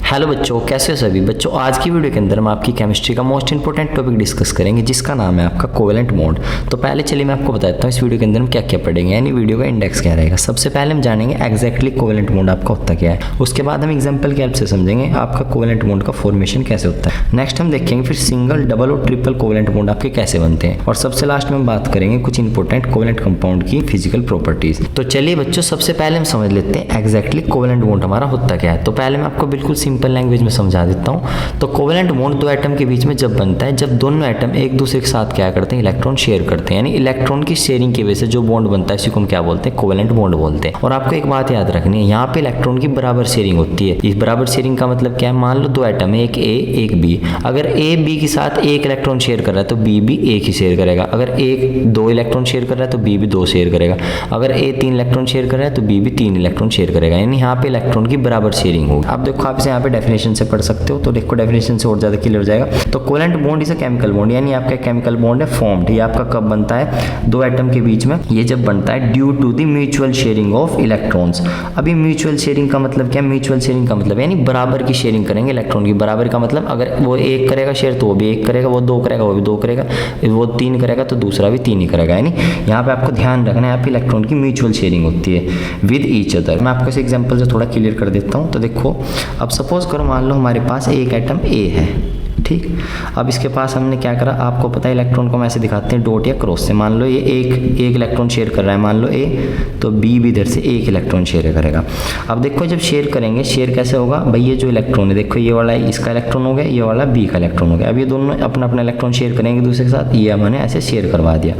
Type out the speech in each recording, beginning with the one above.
Hello बच्चों, कैसे हो सभी बच्चों। आज की वीडियो के अंदर हम आपकी केमिस्ट्री का मोस्ट इंपोर्टेंट टॉपिक डिस्कस करेंगे जिसका नाम है आपका कोवेलेंट बॉन्ड। तो पहले चलिए मैं आपको बताता हूँ इस वीडियो के अंदर हम क्या क्या पढ़ेंगे, यानी वीडियो का इंडेक्स क्या रहेगा। सबसे पहले हम जानेंगे एक्जैक्टली कोवेलेंट बॉन्ड आपका होता क्या है। उसके बाद हम एग्जाम्पल की हेल्प से समझेंगे आपका कोवेलेंट बॉन्ड का फॉर्मेशन कैसे होता है। नेक्स्ट हम देखेंगे फिर सिंगल, डबल और ट्रिपल कोवेलेंट बॉन्ड आपके कैसे बनते हैं। और सबसे लास्ट में हम बात करेंगे कुछ इंपॉर्टेंट कोवेलेंट कंपाउंड की फिजिकल प्रॉपर्टीज। तो चलिए बच्चों, सबसे पहले हम समझ लेते हैं एक्जैक्टली कोवेलेंट बॉन्ड हमारा होता क्या है। तो पहले मैं आपको बिल्कुल सिंपल लैंग्वेज में समझा देता हूं। तो कोवेलेंट बॉन्ड दो एटम के बीच में जब बनता है, जब दोनों एटम एक दूसरे के साथ क्या करते हैं, इलेक्ट्रॉन शेयर करते हैं, यानी इलेक्ट्रॉन की शेयरिंग की वजह से जो बॉन्ड बनता है इसी को हम क्या बोलते हैं, कोवेलेंट बॉन्ड बोलते हैं। और आपको एक बात याद रखनी है, यहाँ पे इलेक्ट्रॉन की बराबर शेयरिंग होती है। इस बराबर शेयरिंग का मतलब क्या है, मान लो दो एटम है, एक ए एक बी। अगर ए बी के साथ एक इलेक्ट्रॉन शेयर कर रहा है तो बी भी एक ही शेयर करेगा। अगर एक दो इलेक्ट्रॉन शेयर कर रहा है तो बी भी दो शेयर करेगा। अगर ए तीन इलेक्ट्रॉन शेयर कर रहा है तो बी भी तीन इलेक्ट्रॉन शेयर करेगा, यानी यहाँ पे इलेक्ट्रॉन की बराबर शेयरिंग होगी। आप देखो, आप इसे यहाँ पे डेफिनेशन से पढ़ सकते हो। तो देखो डेफिनेशन से और ज्यादा क्लियर हो जाएगा। तो covalent bond is a chemical bond, यानी आपका केमिकल बॉन्ड है फॉर्म्ड। ये आपका कब बनता है, दो एटम के बीच में ये जब बनता है due to the mutual sharing of electrons. अभी म्यूचुअल शेयरिंग का मतलब क्या, म्यूचुअल शेयरिंग का मतलब यानी बराबर की शेयरिंग करेंगे इलेक्ट्रॉन की। बराबर का मतलब अगर वो एक करेगा शेयर तो वो भी एक करेगा, वो दो करेगा वो भी दो करेगा, वो तीन करेगा तो दूसरा भी तीन ही करेगा। यानी यहाँ पे आपको ध्यान रखना है, यहाँ पे इलेक्ट्रॉन की म्यूचुअल शेयरिंग होती है विद ईच अदर। मैं आपको इस एग्जांपल से थोड़ा क्लियर कर देता हूँ। तो देखो, अब सपोज करो मान लो हमारे पास एक एटम ए है, ठीक। अब इसके पास हमने क्या करा, आपको पता है इलेक्ट्रॉन को हम ऐसे दिखाते हैं डॉट या क्रॉस से। मान लो ये एक इलेक्ट्रॉन शेयर कर रहा है, मान लो ए, तो बी भी इधर से एक इलेक्ट्रॉन शेयर करेगा। अब देखो जब शेयर करेंगे, शेयर कैसे होगा भाई, ये जो इलेक्ट्रॉन है देखो, ये वाला इसका इलेक्ट्रॉन हो गया, ये वाला बी का इलेक्ट्रॉन हो गया। अब ये दोनों अपना अपना इलेक्ट्रॉन शेयर करेंगे दूसरे के साथ, ये हमने ऐसे शेयर करवा दिया।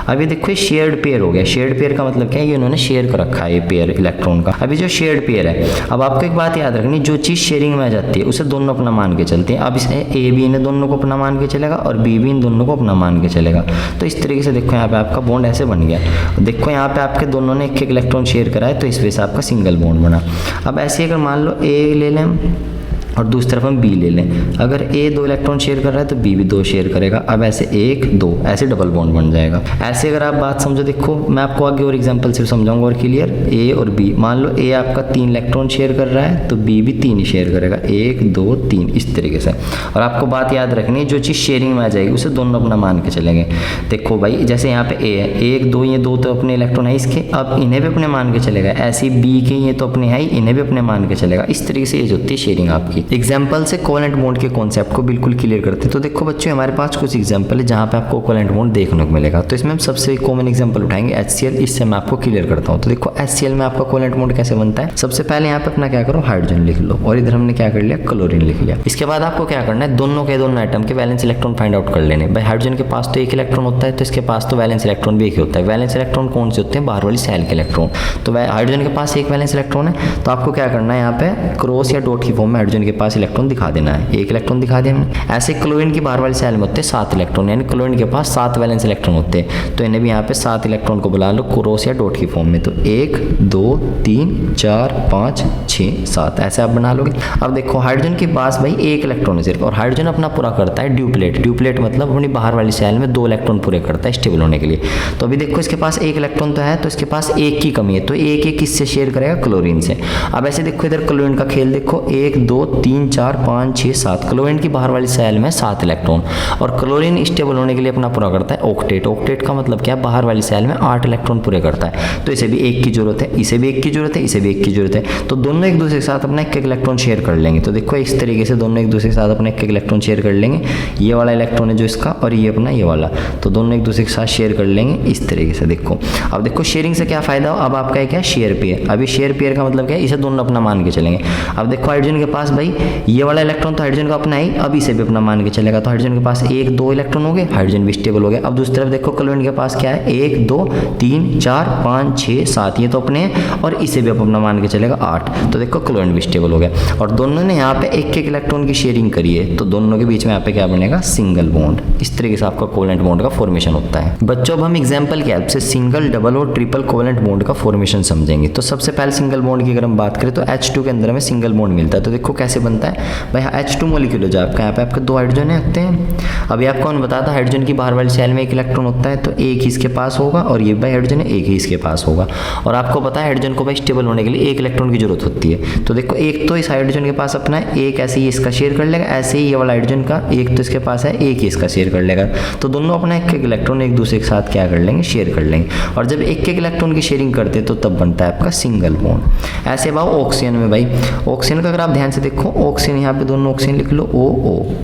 अब ये देखो ये शेयर्ड पेयर हो गया। शेयर्ड पेयर का मतलब क्या है, ये उन्होंने शेयर कर रखा है ये पेयर इलेक्ट्रॉन का। अभी जो शेयर्ड पेयर है, अब आपको एक बात याद रखनी, जो चीज़ शेयरिंग में आ जाती है उसे दोनों अपना मान के चलते हैं। अब इस ए बी ने दोनों को अपना मान के चलेगा और बी भी इन दोनों को अपना मान के चलेगा। तो इस तरीके से देखो यहाँ पे आपका बॉन्ड ऐसे बन गया। देखो यहाँ पे आपके दोनों ने एक एक इलेक्ट्रॉन शेयर करा है, तो इस वजह से आपका सिंगल बॉन्ड बना। अब ऐसे अगर मान लो ए ले लें और दूसरी तरफ हम बी ले लें, अगर ए दो इलेक्ट्रॉन शेयर कर रहा है तो बी भी दो शेयर करेगा। अब ऐसे एक दो ऐसे डबल बॉन्ड बन जाएगा। ऐसे अगर आप बात समझो, देखो मैं आपको आगे और एग्जांपल से समझाऊंगा और क्लियर। ए और बी, मान लो ए आपका तीन इलेक्ट्रॉन शेयर कर रहा है तो बी भी तीन ही शेयर करेगा, एक दो तीन इस तरीके से। और आपको बात याद रखनी है, जो चीज़ शेयरिंग में आ जाएगी उसे दोनों अपना मान के चलेंगे। देखो भाई, जैसे यहाँ पे ए है, एक दो, ये दो तो अपने इलेक्ट्रॉन है इसके, अब इन्हें भी अपने मान के चलेगा। ऐसे बी के ये तो अपने है ही, इन्हें भी अपने मान के चलेगा। इस तरीके से ये होती है शेयरिंग आपकी। एग्जाम्पल से कोवेलेंट बॉन्ड के कॉन्सेप्ट को बिल्कुल क्लियर करते हैं। तो देखो बच्चों, हमारे पास कुछ एग्जाम्पल है जहाँ पे आपको कोवेलेंट बॉन्ड देखने को मिलेगा। तो इसमें हम सबसे कॉमन एग्जाम्पल उठाएंगे HCl, इससे मैं आपको क्लियर करता हूँ। तो देखो HCl में आपका कोवेलेंट बॉन्ड कैसे बनता है। सबसे पहले यहाँ पे अपना क्या करो, हाइड्रोजन लिख लो, और इधर हमने क्या कर लिया, क्लोरीन लिख लिया। इसके बाद आपको क्या करना है, दोनों के दोनों एटम के वैलेंस इलेक्ट्रॉन फाइंड आउट कर लेने। भाई हाइड्रोजन के पास तो एक इलेक्ट्रॉन होता है, तो इसके पास तो वैलेंस इलेक्ट्रॉन भी एक ही होता है। वैलेंस इलेक्ट्रॉन कौन से होते हैं, बाहर वाली सेल के इलेक्ट्रॉन। तो हाइड्रोजन के पास एक वैलेंस इलेक्ट्रॉन है, तो आपको क्या करना है, यहाँ पे क्रॉस या डॉट की फॉर्म में हाइड्रोजन के पास इलेक्ट्रॉन दिखा देना है, एक इलेक्ट्रॉन दिखा दिया हमने। ऐसे क्लोरीन की बाहर वाली सेल में होते हैं 7 इलेक्ट्रॉन, यानी क्लोरीन के पास 7 वैलेंस इलेक्ट्रॉन होते हैं। तो इन्हें भी यहाँ पे 7 इलेक्ट्रॉन को बुला लो क्रॉस या डॉट की फॉर्म में। तो 1 2 3 4 5 6 7 ऐसे आप बना लोगे। अब देखो हाइड्रोजन के पास भाई एक इलेक्ट्रॉन है सिर्फ, और हाइड्रोजन अपना पूरा करता है ड्यूप्लेट। ड्यूप्लेट मतलब अपनी बाहर वाली सेल में 2 इलेक्ट्रॉन पूरे करता है स्टेबल होने के लिए। तो अभी देखो इसके पास एक इलेक्ट्रॉन तो है, तो इसके पास एक की कमी है, तो एक एक किससे शेयर करेगा, क्लोरीन से। अब ऐसे देखो इधर क्लोरीन का खेल देखो, 1 2 3 4 5 6 7। क्लोरीन की बाहर वाली सेल में 7 इलेक्ट्रॉन, और क्लोरीन स्टेबल होने के लिए अपना पूरा करता है ऑक्टेट। ऑक्टेट का मतलब क्या है, बाहर वाली सेल में 8 इलेक्ट्रॉन पूरे करता है। तो इसे भी एक की जरूरत है, इसे भी एक की जरूरत है, इसे भी एक की जरूरत है। तो दोनों एक दूसरे के साथ अपना एक इलेक्ट्रॉन शेयर कर लेंगे। तो देखो इस तरीके से दोनों एक दूसरे के साथ अपना एक इलेक्ट्रॉन शेयर कर लेंगे। ये वाला इलेक्ट्रॉन है जो इसका, और ये अपना ये वाला, तो दोनों एक दूसरे के साथ शेयर कर लेंगे इस तरीके से। देखो अब देखो शेयरिंग से क्या फायदा हो, अब आपका क्या शेयर पेयर। अभी शेयर पेयर का मतलब क्या है, इसे दोनों अपना मान के चलेंगे। अब देखो हाइड्रोजन के पास भाई ये वाला इलेक्ट्रॉन तो हाइड्रोजन का अपना ही, अब इसे भी अपना मान के चलेगा। तो हाइड्रोजन के पास 1 2 इलेक्ट्रॉन हो गए, हाइड्रोजन भी स्टेबल हो गया। अब दूसरी तरफ देखो क्लोरीन के पास क्या है, 1 2 3 4 5 6 7, ये तो अपने हैं, और इसे भी अपना मान के चलेगा 8। तो देखो क्लोरीन भी स्टेबल हो गया, और दोनों ने यहाँ पे एक एक इलेक्ट्रॉन की शेयरिंग करी है, तो दोनों के बीच में यहाँ पे क्या बनेगा, सिंगल बॉन्ड। इस तरीके से आपका कोवेलेंट बॉन्ड का फॉर्मेशन होता है। बच्चों अब हम एग्जाम्पल की हेल्प से सिंगल, डबल और ट्रिपल कोवेलेंट बॉन्ड का फॉर्मेशन समझेंगे। तो सबसे पहले सिंगल बॉन्ड की अगर हम बात करें तो H2 के अंदर हमें सिंगल बॉन्ड मिलता है। तो देखो कैसे बनता है भाई, H2 मॉलिक्यूल हो जाए आपका, यहाँ पे आपके 2 हाइड्रोजन होते हैं। अभी आपको मैंने बताया था हाइड्रोजन की बाहर वाली सेल में 1 इलेक्ट्रॉन होता है, तो एक ही इसके पास होगा, और ये भाई हाइड्रोजन है, एक ही इसके पास होगा। और आपको पता है हाइड्रोजन को भाई स्टेबल होने के लिए 1 इलेक्ट्रॉन की जरूरत होती है। तो देखो एक तो इस हाइड्रोजन के पास अपना है, एक ऐसे ही इसका शेयर कर लेगा, ऐसे ही ये वाला हाइड्रोजन का एक तो इसके पास है, एक ही इसका शेयर कर लेगा। तो दोनों अपना एक इलेक्ट्रॉन एक दूसरे के साथ क्या कर लेंगे, शेयर कर लेंगे। और जब एक इलेक्ट्रॉन की शेयरिंग करते हैं तो तब बनता है आपका सिंगल बॉन्ड। ऐसे भाव ऑक्सीजन में भाई, ऑक्सीजन का अगर आप ध्यान से देखो, ऑक्सीजन यहाँ पे दोनों ऑक्सीजन लिख लो O।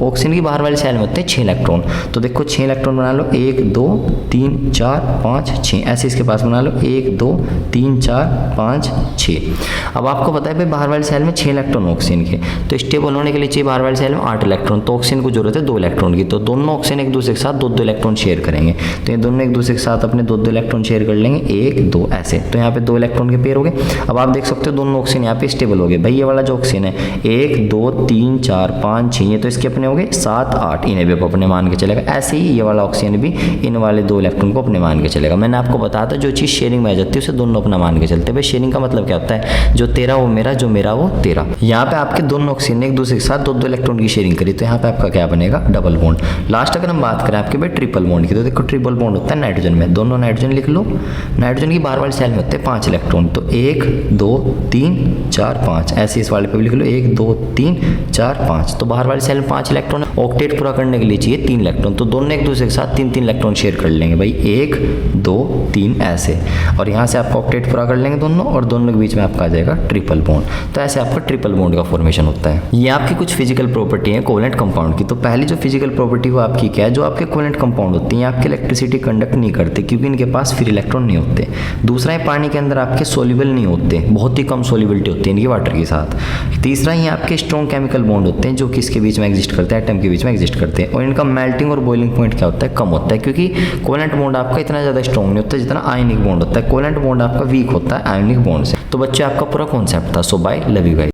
ऑक्सीजन की बाहर वाली सेल में होते हैं 6 इलेक्ट्रॉन, तो देखो 6 इलेक्ट्रॉन बना लो, 1 2 3 4 5 6, ऐसे इसके पास बना लो 1 2 3 4 5 6। अब आपको पता है भाई बाहर वाली सेल में 6 इलेक्ट्रॉन ऑक्सीजन के, तो स्टेबल होने के लिए चाहिए बाहर वाली सेल में 8 इलेक्ट्रॉन, तो ऑक्सीजन को जरूरत है 2 इलेक्ट्रॉन की, तो दोनों ऑक्सीजन एक दूसरे के साथ 2 2 इलेक्ट्रॉन शेयर करेंगे। तो ये दोनों एक दूसरे के साथ अपने 2 2 इलेक्ट्रॉन शेयर कर लेंगे, 1 2 ऐसे। तो यहाँ पे 2 इलेक्ट्रॉन के पेयर हो गए। अब आप देख सकते हो दोनों ऑक्सीजन यहाँ पे स्टेबल हो गए। भाई ये वाला जो ऑक्सीजन है 1 2 3 4 5 6, ये तो इसके अपने हो गए 7 8, इन्हें भी अपने मान के चलेगा। ऐसे ही ये वाला ऑक्सीजन भी इन वाले 2 इलेक्ट्रॉन को अपने मान के चलेगा। मैंने आपको बताया था जो चीज़ शेयरिंग में आ जाती है उसे दोनों अपना मान के चलते हैं। भाई शेयरिंग का मतलब क्या होता है, जो तेरा वो मेरा, जो मेरा वो तेरा। यहाँ पे आपके दोनों ऑक्सीजन ने एक दूसरे के साथ 2 2 इलेक्ट्रॉन की शेयरिंग करी, तो यहाँ पे आपका क्या बनेगा, डबल बॉन्ड। लास्ट अगर हम बात करें आपके भाई ट्रिपल बॉन्ड की, तो देखो ट्रिपल बॉन्ड होता है नाइट्रोजन में, दोनों नाइट्रोजन लिख लो। नाइट्रोजन की बाहर वाली सेल में होते हैं 5 इलेक्ट्रॉन, तो 1 2 3 4 5, ऐसे इस वाले पे भी लिख लो 1 2 3 4 5। तो बाहर वाली सेल में 5 इलेक्ट्रॉन, ऑक्टेट पूरा करने के लिए चाहिए 3 इलेक्ट्रॉन, तो दोनों एक दूसरे के साथ 3 3 इलेक्ट्रॉन शेयर कर लेंगे भाई, 1 2 3 ऐसे। और यहाँ से आपका ऑक्टेट पूरा कर लेंगे दोनों, और दोनों के बीच में आपका आ जाएगा ट्रिपल बॉन्ड। तो ऐसे आपका ट्रिपल बॉन्ड का फॉर्मेशन होता है। ये आपकी कुछ फिजिकल प्रॉपर्टी है कोवेलेंट कंपाउंड की। तो पहली जो फिजिकल प्रॉपर्टी वो आपकी क्या है, जो आपके कोवेलेंट कंपाउंड होती हैं आपके इलेक्ट्रिसिटी कंडक्ट नहीं करते, क्योंकि इनके पास फ्री इलेक्ट्रॉन नहीं होते। दूसरा है पानी के अंदर आपके सोल्यूबल नहीं होते, बहुत ही कम सोल्यूबिलिटी होती है इनकी वाटर के साथ। तीसरा ये आपके स्ट्रॉन्ग केमिकल बॉन्ड होते हैं, जो कि इसके बीच में एग्जिस्ट करते हैं, एटम के बीच में एग्जिस्ट करते हैं। और इनका मेल्टिंग और बॉइलिंग पॉइंट क्या होता है, कम होता है, क्योंकि कोवेलेंट बॉन्ड आपका इतना ज़्यादा स्ट्रॉन्ग नहीं होता जितना आयनिक बॉन्ड होता है। कोवेलेंट बॉन्ड आपका वीक होता है आयनिक बॉन्ड से। तो बच्चे आपका पूरा कॉन्सेप्ट था। सो बाय, लव यू गाइस।